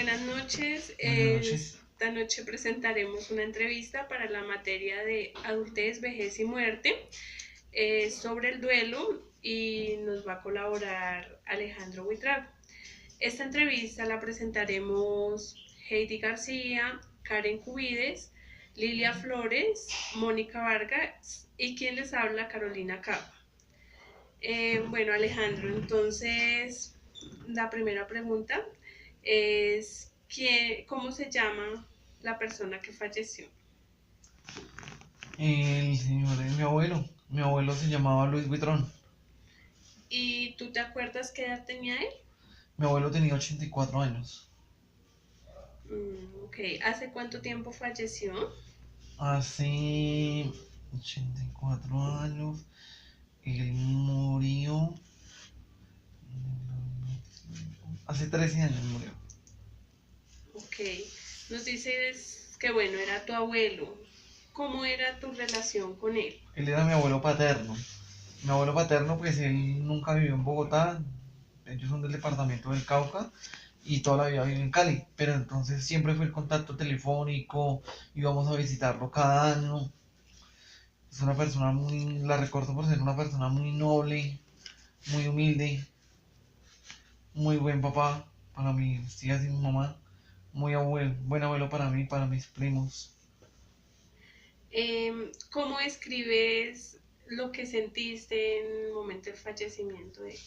Buenas noches. Buenas noches. Esta noche presentaremos una entrevista para la materia de adultez, vejez y muerte sobre el duelo y nos va a colaborar Alejandro Huitrago. Esta entrevista la presentaremos Heidi García, Karen Cubides, Lilia Flores, Mónica Vargas y quien les habla, Carolina Capa. Bueno, Alejandro, entonces la primera pregunta es ¿cómo se llama la persona que falleció? El señor es mi abuelo. Mi abuelo se llamaba Luis Buitrón. ¿Y tú te acuerdas qué edad tenía él? Mi abuelo tenía 84 años. Ok, ¿hace cuánto tiempo falleció? Hace 84 años. Él murió. Hace 13 años murió. Ok, nos dices que bueno, era tu abuelo. ¿Cómo era tu relación con él? Él era mi abuelo paterno. Mi abuelo paterno, pues él nunca vivió en Bogotá. Ellos son del departamento del Cauca y toda la vida vivió en Cali. Pero entonces siempre fue el contacto telefónico. Íbamos a visitarlo cada año. Es una persona muy, la recuerdo por ser una persona muy noble, muy humilde, muy buen papá para mis tías y mi mamá, muy abuelo, buen abuelo para mí, para mis primos. ¿Cómo escribes lo que sentiste en el momento del fallecimiento de él?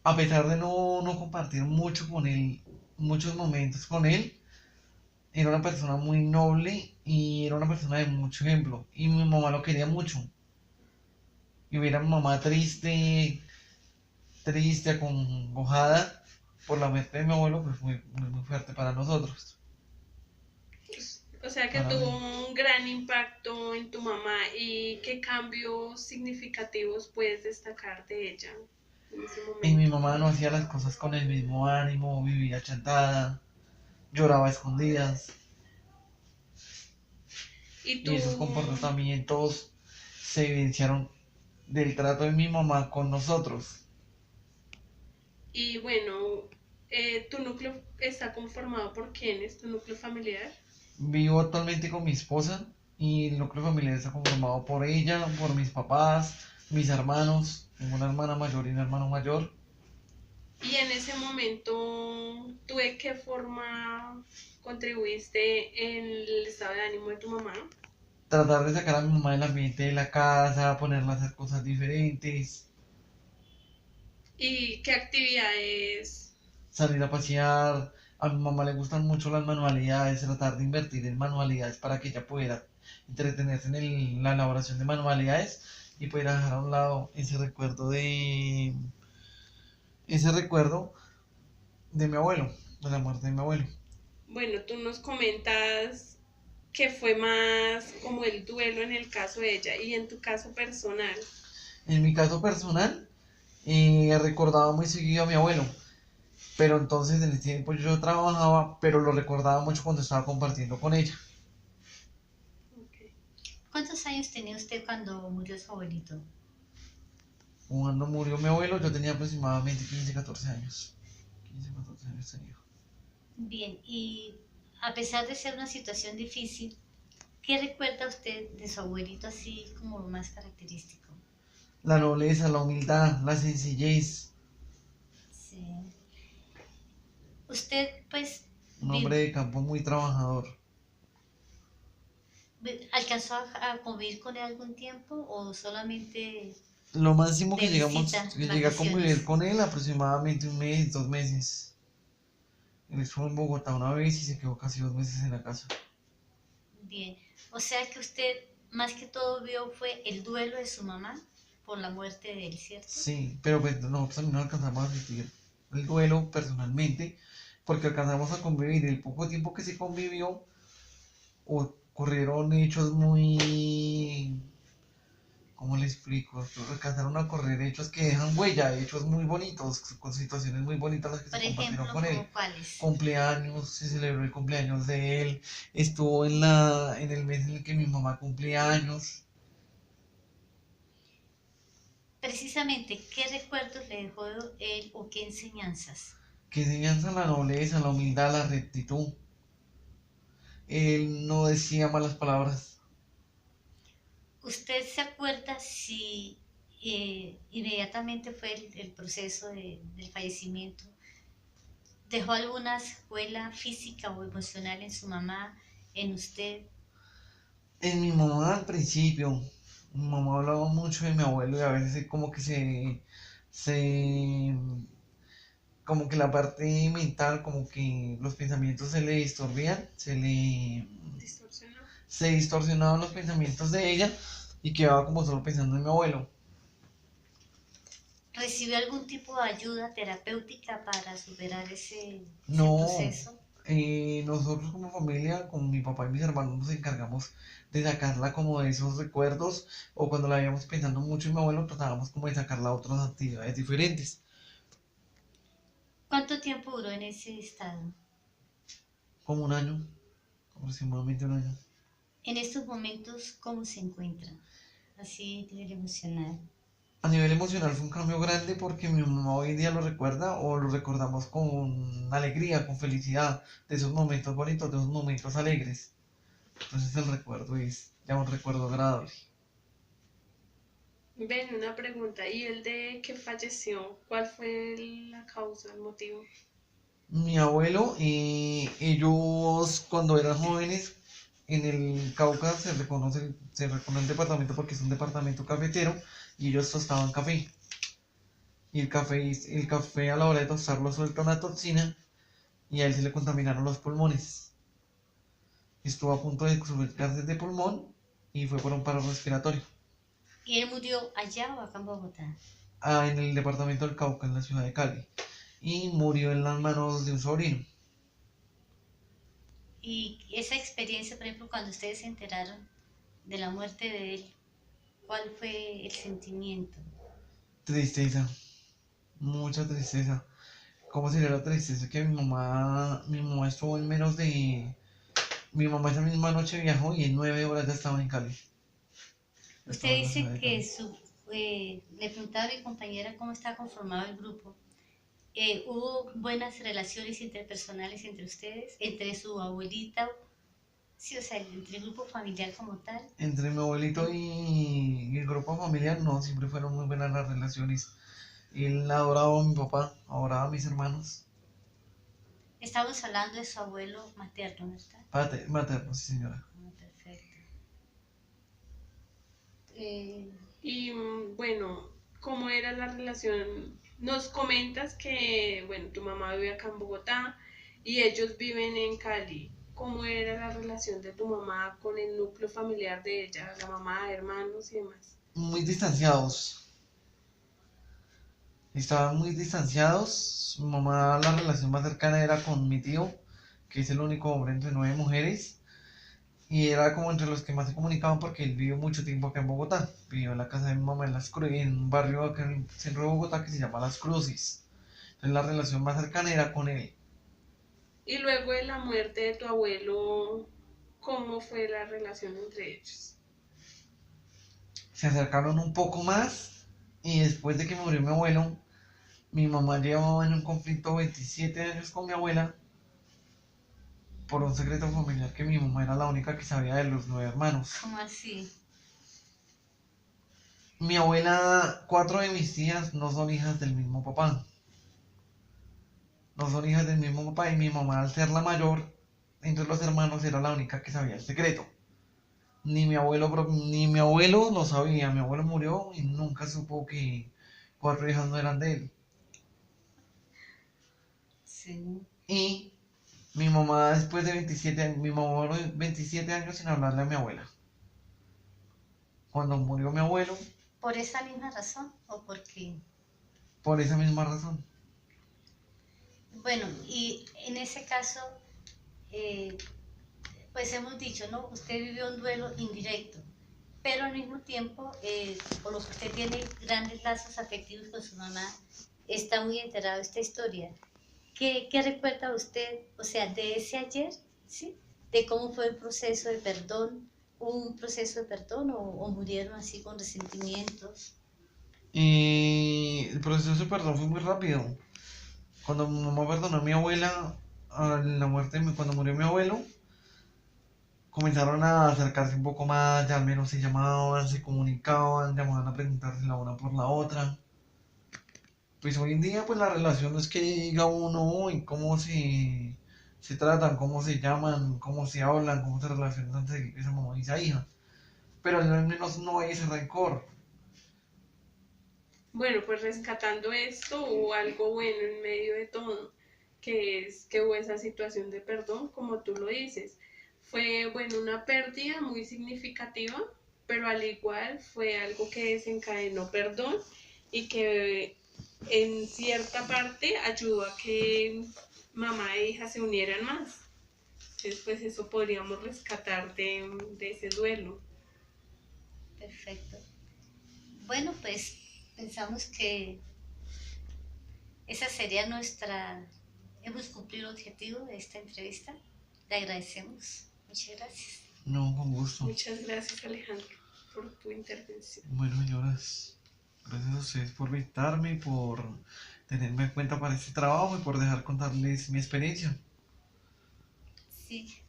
A pesar de no compartir mucho con él, muchos momentos con él, era una persona muy noble y era una persona de mucho ejemplo. Y mi mamá lo quería mucho. Y ver a mi mamá triste, triste, acongojada por la muerte de mi abuelo, pues fue muy fuerte para nosotros. O sea que Para tuvo mí. un gran impacto en tu mamá y qué cambios significativos puedes destacar de ella en ese Y mi momento. mamá no hacía las cosas con el mismo ánimo, vivía chantada, lloraba a escondidas. Y Y tú, esos comportamientos se evidenciaron del trato de mi mamá con nosotros. y bueno, tu núcleo está conformado por quiénes, tu núcleo familiar. Vivo actualmente con mi esposa y el núcleo familiar está conformado por ella, por mis papás, mis hermanos. Tengo una hermana mayor y un hermano mayor. Y en ese momento, ¿tú de qué forma contribuiste en el estado de ánimo de tu mamá? Tratar de sacar a mi mamá del ambiente de la casa, ponerla a hacer cosas diferentes, ¿Y qué actividades? salir a pasear. A mi mamá le gustan mucho las manualidades, tratar de invertir en manualidades para que ella pueda entretenerse en la elaboración de manualidades y pudiera dejar a un lado ese recuerdo de mi abuelo, de la muerte de mi abuelo. Bueno, tú nos comentas que fue más como el duelo en el caso de ella y en tu caso personal. En mi caso personal, recordaba muy seguido a mi abuelo, pero entonces en ese tiempo yo trabajaba, pero lo recordaba mucho cuando estaba compartiendo con ella. Okay. ¿Cuántos años tenía usted cuando murió su abuelito? Cuando murió mi abuelo yo tenía aproximadamente 15, 14 años. 15, 14 años tenía. Bien, y a pesar de ser una situación difícil, ¿qué recuerda usted de su abuelito así como lo más característico? La nobleza, la humildad, la sencillez, Sí. Usted pues un hombre de campo muy trabajador. alcanzó a convivir con él algún tiempo o solamente Lo máximo de que llegamos, visita, que llegué a convivir vacaciones? con él aproximadamente un mes, 2 meses. Él estuvo en Bogotá una vez y se quedó casi 2 meses en la casa. Bien, o sea que usted más que todo vio fue el duelo de su mamá por la muerte de él, ¿cierto? Sí, pero pues nosotros también no alcanzamos a sentir el duelo personalmente, porque alcanzamos a convivir. El poco tiempo que se convivió, ocurrieron hechos muy, ¿cómo le explico? Alcanzaron a ocurrir hechos que dejan huella, hechos muy bonitos, con situaciones muy bonitas las que Por se compartieron ejemplo, con él. ¿como cuáles? Cumpleaños, se celebró el cumpleaños de él, estuvo en el mes en el que mi mamá cumplía años. Precisamente, ¿qué recuerdos le dejó él o qué enseñanzas? que enseñanza la nobleza, la humildad, la rectitud. Él no decía malas palabras. ¿Usted se acuerda si inmediatamente fue el proceso del fallecimiento? ¿Dejó alguna secuela física o emocional en su mamá, en usted? En mi mamá al principio, mi mamá hablaba mucho de mi abuelo y a veces como que se, como que la parte mental, como que los pensamientos se le distorsionan, Distorsionado. se distorsionaban los pensamientos de ella y quedaba como solo pensando en mi abuelo. ¿Recibió algún tipo de ayuda terapéutica para superar ese No, proceso? nosotros como familia, con mi papá y mis hermanos, nos encargamos de sacarla como de esos recuerdos o cuando la veíamos pensando mucho en mi abuelo, tratábamos como de sacarla a otras actividades diferentes. ¿Cuánto tiempo duró en ese estado? Como un año, aproximadamente un año. En estos momentos, ¿cómo se encuentra? Así a nivel emocional. A nivel emocional fue un cambio grande porque mi mamá hoy en día lo recuerda o lo recordamos con alegría, con felicidad, de esos momentos bonitos, de esos momentos alegres. Entonces el recuerdo es ya un recuerdo agradable. Ven, una pregunta. ¿Y el de que falleció? ¿Cuál fue la causa, el motivo? Mi abuelo, ellos cuando eran jóvenes, en el Cauca se reconoce el departamento porque es un departamento cafetero y ellos tostaban café. Y el café a la hora de tostarlo suelta una toxina y a él se le contaminaron los pulmones. Estuvo a punto de sufrir cáncer de pulmón y fue por un paro respiratorio. ¿Y él murió allá o acá en Bogotá? En el departamento del Cauca, en la ciudad de Cali. Y murió en las manos de un sobrino. Y esa experiencia, por ejemplo, cuando ustedes se enteraron de la muerte de él, ¿cuál fue el sentimiento? Tristeza, mucha tristeza. ¿Cómo sería la tristeza que mi mamá estuvo en menos de... Mi mamá esa misma noche viajó y en 9 horas ya estaba en Cali. Usted Estaba en la ciudad dice de que Cali. le preguntaba a mi compañera cómo está conformado el grupo. ¿Hubo buenas relaciones interpersonales entre ustedes, entre su abuelita, sí, o sea, entre el grupo familiar como tal? Entre mi abuelito y el grupo familiar, no, siempre fueron muy buenas las relaciones. Él adoraba a mi papá, adoraba a mis hermanos. Estamos hablando de su abuelo materno, ¿verdad? Materno, sí señora. Ah, perfecto. Eh, Y bueno, ¿cómo era la relación? Nos comentas que, bueno, tu mamá vive acá en Bogotá y ellos viven en Cali. ¿Cómo era la relación de tu mamá con el núcleo familiar de ella, la mamá, hermanos y demás? Muy distanciados. Estaban muy distanciados. Mi mamá, la relación más cercana era con mi tío, que es el único hombre entre 9 mujeres. Y era como entre los que más se comunicaban porque él vivió mucho tiempo acá en Bogotá. Vivió en la casa de mi mamá en un barrio acá en el centro de Bogotá que se llama Las Cruces. Entonces la relación más cercana era con él. Y luego de la muerte de tu abuelo, ¿cómo fue la relación entre ellos? Se acercaron un poco más y después de que murió mi abuelo, mi mamá llevaba en un conflicto 27 años con mi abuela por un secreto familiar que mi mamá era la única que sabía de los 9 hermanos. ¿Cómo así? Mi abuela, 4 de mis tías no son hijas del mismo papá. No son hijas del mismo papá y mi mamá, al ser la mayor entre los hermanos, era la única que sabía el secreto. Ni mi abuelo lo sabía. Mi abuelo murió y nunca supo que 4 hijas no eran de él. Sí. Y mi mamá, después de 27 años, mi mamá duró 27 años sin hablarle a mi abuela. Cuando murió mi abuelo, ¿Por esa misma razón o por qué? por esa misma razón. Bueno, y en ese caso, eh, pues hemos dicho, ¿no? Usted vivió un duelo indirecto, pero al mismo tiempo, por lo que usted tiene grandes lazos afectivos con su mamá, está muy enterado de esta historia. ¿Qué recuerda usted, o sea, de ese ayer, ¿sí? De cómo fue el proceso de perdón, ¿hubo un proceso de perdón o murieron así con resentimientos? El proceso de perdón fue muy rápido. Cuando mi mamá perdonó a mi abuela, a la muerte, cuando murió mi abuelo, comenzaron a acercarse un poco más, ya al menos se llamaban, se comunicaban, llamaban a preguntarse la una por la otra. Pues hoy en día, pues la relación no es que diga uno, uy, cómo se tratan, cómo se llaman, cómo se hablan, cómo se relacionan entre esa mamá y esa hija. Pero al menos no hay ese rencor. Bueno, pues rescatando esto, hubo algo bueno en medio de todo, que es que hubo esa situación de perdón, como tú lo dices. Fue, bueno, una pérdida muy significativa, pero al igual fue algo que desencadenó perdón y que en cierta parte ayudó a que mamá e hija se unieran más. Entonces, pues eso podríamos rescatar de ese duelo. Perfecto. Bueno, pues pensamos que esa sería nuestra... Hemos cumplido el objetivo de esta entrevista. Le agradecemos. Muchas gracias. No, con gusto. Muchas gracias, Alejandro, por tu intervención. Bueno, señoras, gracias a ustedes por invitarme, por tenerme en cuenta para este trabajo y por dejar contarles mi experiencia. Sí,